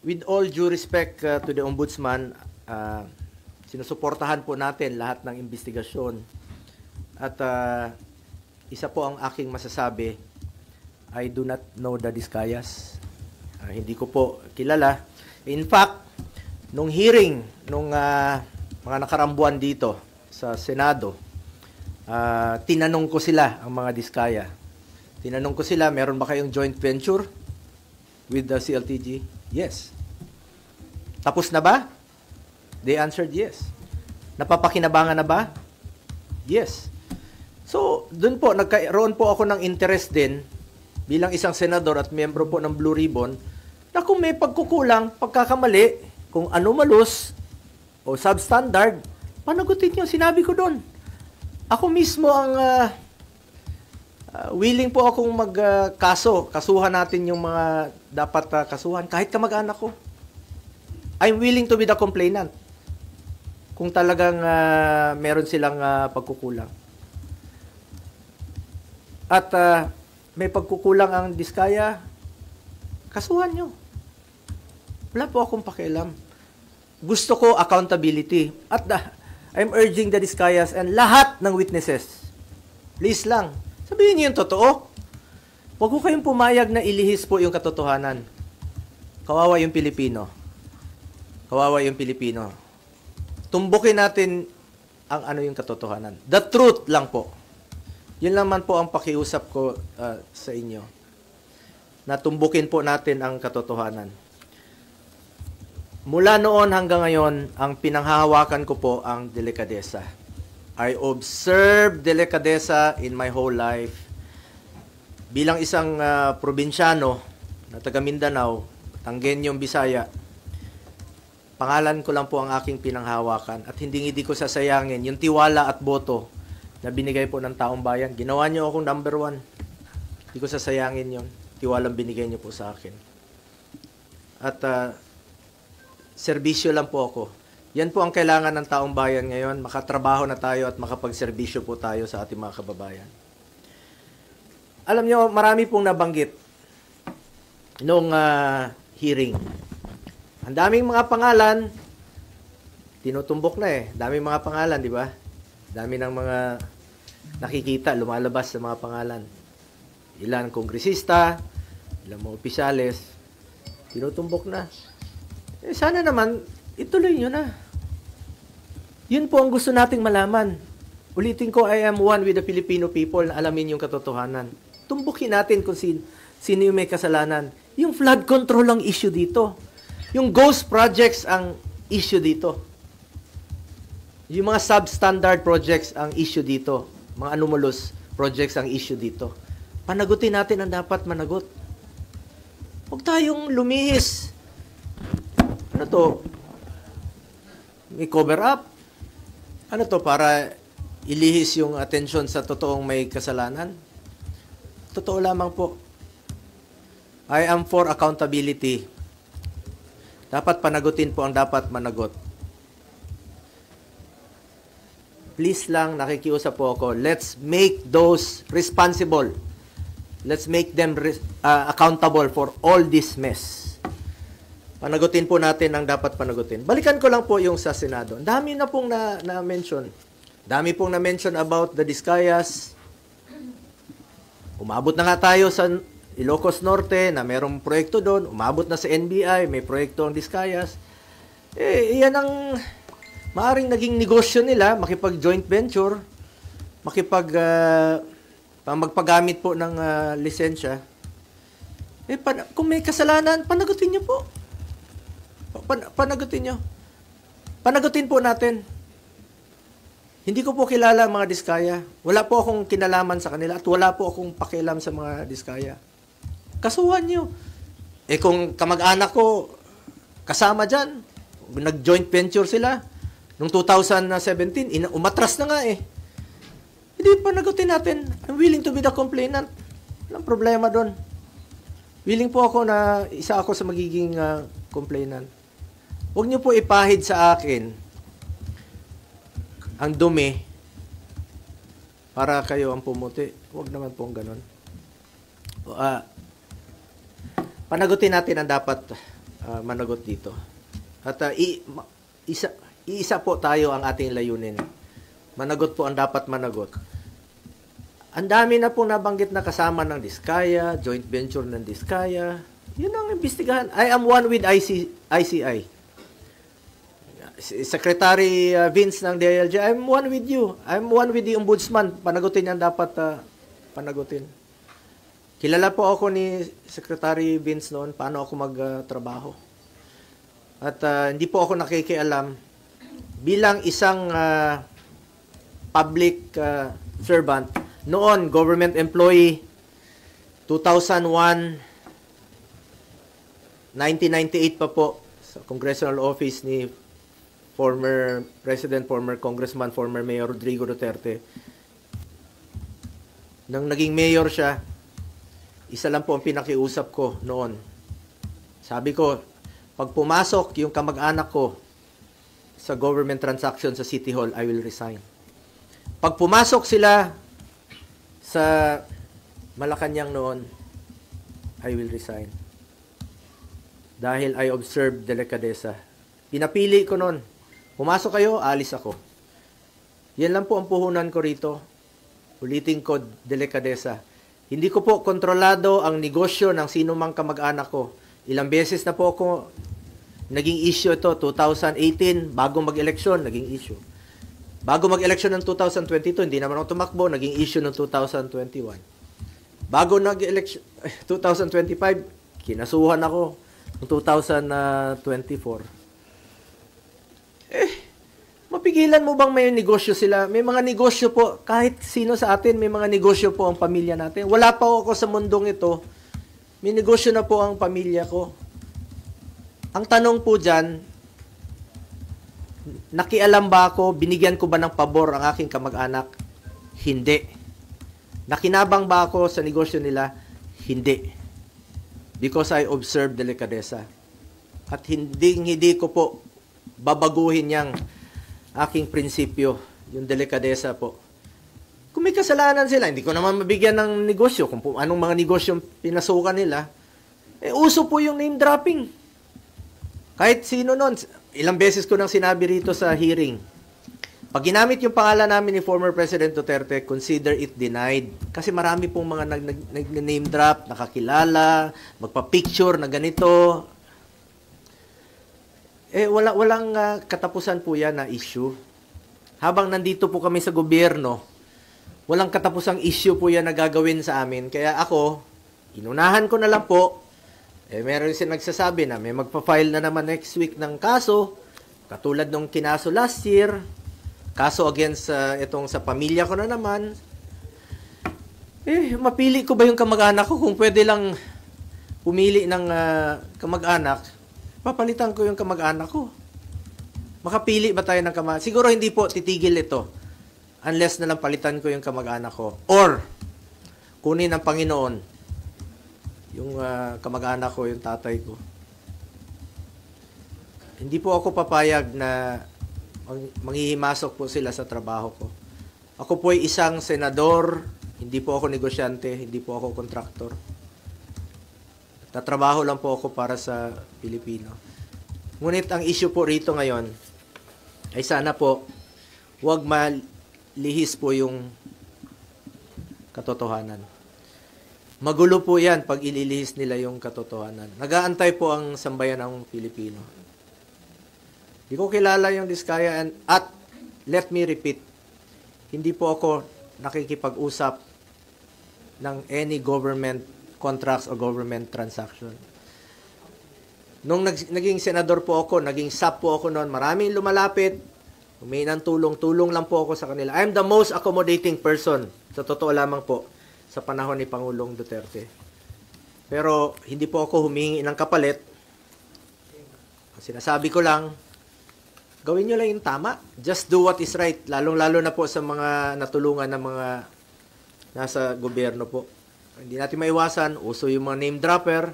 with all due respect to the Ombudsman, sinusuportahan po natin lahat ng investigasyon. At isa po ang aking masasabi, I do not know the Discayas. Hindi ko po kilala. In fact, nung hearing, nung mga nakarambuan dito sa Senado, tinanong ko sila, ang mga Diskaya. Tinanong ko sila, meron ba kayong joint venture with the CLTG? Yes. Tapos na ba? They answered yes. Napapakinabangan na ba? Yes. So, dun po, nagkaroon po ako ng interest din bilang isang senador at miyembro po ng Blue Ribbon na kung may pagkukulang, pagkakamali, kung anomalous o substandard, panagutin nyo. Sinabi ko doon. Ako mismo ang willing po akong magkaso. Kasuhan natin yung mga dapat kasuhan. Kahit kamag-anak ko. I'm willing to be the complainant. Kung talagang meron silang pagkukulang. At may pagkukulang ang Diskaya, kasuhan nyo. Wala po akong pakialam. Gusto ko accountability. At I'm urging the Diskayas and lahat ng witnesses. Please lang, sabihin niyo yung totoo. Huwag ko kayong pumayag na ilihis po yung katotohanan. Kawawa yung Pilipino. Kawawa yung Pilipino. Tumbukin natin ang ano yung katotohanan. The truth lang po. Yun naman po ang pakiusap ko sa inyo. Na tumbukin po natin ang katotohanan. Mula noon hanggang ngayon, ang pinanghahawakan ko po ang delikadesa. I observe delikadesa in my whole life. Bilang isang probinsyano na taga Mindanao, Tanggenyong Bisaya, pangalan ko lang po ang aking pinanghahawakan at hindi ko sasayangin yung tiwala at boto na binigay po ng taong bayan. Ginawa niyo akong number 1. Hindi ko sasayangin yung tiwalang binigay niyo po sa akin. At serbisyo lang po ako. Yan po ang kailangan ng taong bayan ngayon. Makatrabaho na tayo at makapagserbisyo po tayo sa ating mga kababayan. Alam nyo, marami pong nabanggit nung hearing. Ang daming mga pangalan, tinutumbok na eh. Daming mga pangalan, di ba? Dami ng mga nakikita, lumalabas sa mga pangalan. Ilan kongresista, ilan mga opisyales, tinutumbok na. Eh, sana naman, ituloy nyo na. Yun po ang gusto nating malaman. Ulitin ko, I am one with the Filipino people na alamin yung katotohanan. Tumbukin natin kung sino yung may kasalanan. Yung flood control ang issue dito. Yung ghost projects ang issue dito. Yung mga substandard projects ang issue dito. Mga anomalous projects ang issue dito. Panagutin natin ang dapat managot. Huwag tayong lumihis. Ano to? May cover up? Ano to? Para ilihis yung atensyon sa totoong may kasalanan? Totoo lamang po. I am for accountability. Dapat panagutin po ang dapat managot. Please lang, nakikiusap po ako, let's make those responsible. Let's make them accountable for all this mess. Panagutin po natin ang dapat panagutin. Balikan ko lang po yung sa Senado. Dami na pong na-mention. Dami pong na-mention about the Discayas. Umabot na nga tayo sa Ilocos Norte na mayroong proyekto doon. Umabot na sa NBI, may proyekto ang Discayas. Eh, yan ang maaring naging negosyo nila, makipag-joint venture, magpagamit po ng lisensya. Eh, kung may kasalanan, panagutin nyo po. Panagutin nyo. Panagutin po natin. Hindi ko po kilala ang mga Diskaya. Wala po akong kinalaman sa kanila at wala po akong pakialam sa mga Diskaya. Kasuhan nyo. Eh kung kamag-anak ko kasama dyan, nag-joint venture sila, noong 2017, umatras na nga eh. Hindi panagutin natin. I'm willing to be the complainant. Walang problema doon. Willing po ako na isa ako sa magiging complainant. Huwag niyo po ipahid sa akin ang dumi para kayo ang pumuti. Huwag naman po ang ganun. Panagutin natin ang dapat managot dito. At isa po tayo ang ating layunin. Managot po ang dapat managot. Ang dami na po nabanggit na kasama ng Diskaya, joint venture ng Diskaya. Yun ang imbestigahan. I am one with ICI. Secretary Vince ng DILG, I'm one with you. I'm one with the Ombudsman. Panagutin yan dapat panagutin. Kilala po ako ni Secretary Vince noon, paano ako magtrabaho. At hindi po ako nakikialam bilang isang public servant. Noon, government employee, 2001, 1998 pa po, sa congressional office ni former President, former Congressman, former Mayor Rodrigo Duterte. Nang naging mayor siya, isa lang po ang pinakiusap ko noon. Sabi ko, pag pumasok yung kamag-anak ko sa government transaction sa City Hall, I will resign. Pag pumasok sila sa Malacanang noon, I will resign. Dahil I observed delikadesa. Pinapili ko noon. Pumasok kayo, alis ako. Yan lang po ang puhunan ko rito. Ulitin ko, delikadesa. Hindi ko po kontrolado ang negosyo ng sino mang kamag-anak ko. Ilang beses na po ako naging issue ito. 2018, bago mag-eleksyon, naging issue. Bago mag-eleksyon ng 2022, hindi naman ako tumakbo, naging issue ng 2021. Bago nag-eleksyon, 2025, kinasuhan ako ng 2024. Mapigilan mo bang may negosyo sila? May mga negosyo po, kahit sino sa atin, may mga negosyo po ang pamilya natin. Wala pa ako sa mundong ito, may negosyo na po ang pamilya ko. Ang tanong po dyan, nakialam ba ako, binigyan ko ba ng pabor ang aking kamag-anak? Hindi. Nakinabang ba ako sa negosyo nila? Hindi. Because I observed delikadesa. At hindi ko po babaguhin yang aking prinsipyo, yung delikadesa po. Kung may kasalanan sila, hindi ko naman mabigyan ng negosyo, kung anong mga negosyo pinasukan nila, uso po yung name dropping. Kahit sino nun, ilang beses ko nang sinabi rito sa hearing, pag ginamit yung pangalan namin ni former President Duterte, consider it denied. Kasi marami pong mga nag-name drop, nakakilala, magpa-picture na ganito. Walang katapusan po yan na issue. Habang nandito po kami sa gobyerno, walang katapusang issue po yan na gagawin sa amin. Kaya ako, inunahan ko na lang po. Meron siya nagsasabi na may magpa-file na naman next week ng kaso, katulad nung kinaso last year, kaso against itong sa pamilya ko na naman. Mapili ko ba yung kamag-anak ko? Kung pwede lang pumili ng kamag-anak, papalitan ko yung kamag-anak ko. Makapili ba tayo ng kamag-anak? Siguro hindi po titigil ito unless na lang palitan ko yung kamag-anak ko. Or, kunin ng Panginoon yung kamag-anak ko, yung tatay ko. Hindi po ako papayag na manghihimasok po sila sa trabaho ko. Ako po ay isang senador, hindi po ako negosyante, hindi po ako kontraktor. Tatrabaho lang po ako para sa Pilipino. Ngunit ang issue po rito ngayon ay sana po huwag malihis po yung katotohanan. Magulo po yan pag ililihis nila yung katotohanan. Nag-aantay po ang sambayan ng Pilipino. Hindi ko kilala yung Diskaya at let me repeat, hindi po ako nakikipag-usap ng any government contracts o government transaction. Nung naging senador po ako, naging SAP po ako noon, maraming lumalapit, humingi ng tulong lang po ako sa kanila. I'm the most accommodating person, sa totoo lamang po, sa panahon ni Pangulong Duterte. Pero hindi po ako humingi ng kapalit. Sinasabi ko lang, gawin nyo lang yung tama. Just do what is right. Lalong-lalo na po sa mga natulungan ng mga nasa gobyerno po. Hindi natin maiwasan, uso yung mga name dropper,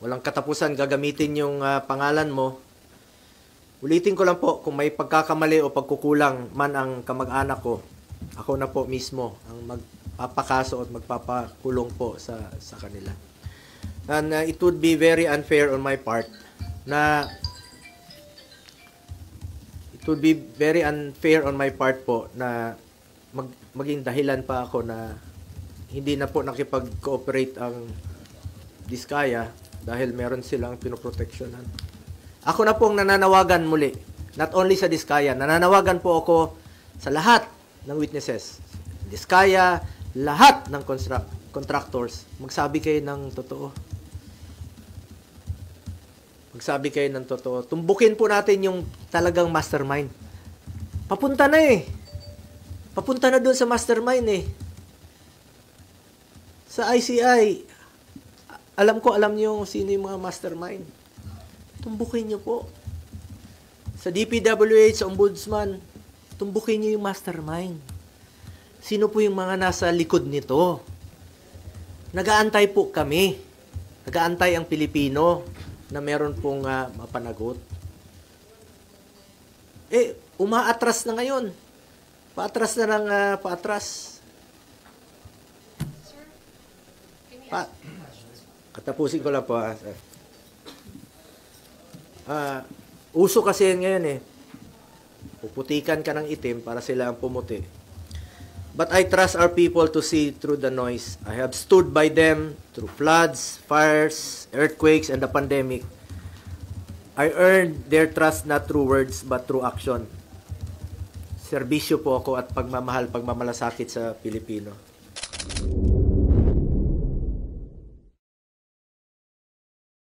walang katapusan gagamitin yung pangalan mo. Ulitin ko lang po, kung may pagkakamali o pagkukulang man ang kamag-anak ko, ako na po mismo ang magpapakaso at magpapakulong po sa kanila. And it would be very unfair on my part na it would be very unfair on my part po na maging dahilan pa ako na hindi na po nakipag-cooperate ang Diskaya dahil meron silang pinoproteksyonan. Ako na pong nananawagan muli, not only sa Diskaya, nananawagan po ako sa lahat ng witnesses. Diskaya, lahat ng contractors, magsabi kayo ng totoo. Magsabi kayo ng totoo. Tumbukin po natin yung talagang mastermind. Papunta na eh. Papunta na doon sa mastermind eh. Sa ICI, alam niyo sino yung mga mastermind. Tumbukin niyo po. Sa DPWH, sa Ombudsman, tumbukin niyo yung mastermind. Sino po yung mga nasa likod nito? Nagaantay po kami. Nagaantay ang Pilipino na meron pong mapanagot. Umaatras na ngayon. Paatras na ng paatras. Katapusin ko lang po. Uso kasi yan ngayon eh. Puputikan ka ng itim para sila ang pumuti. But I trust our people to see through the noise. I have stood by them through floods, fires, earthquakes, and the pandemic. I earned their trust not through words but through action. Serbisyo po ako at pagmamahal, pagmamalasakit sa Pilipino.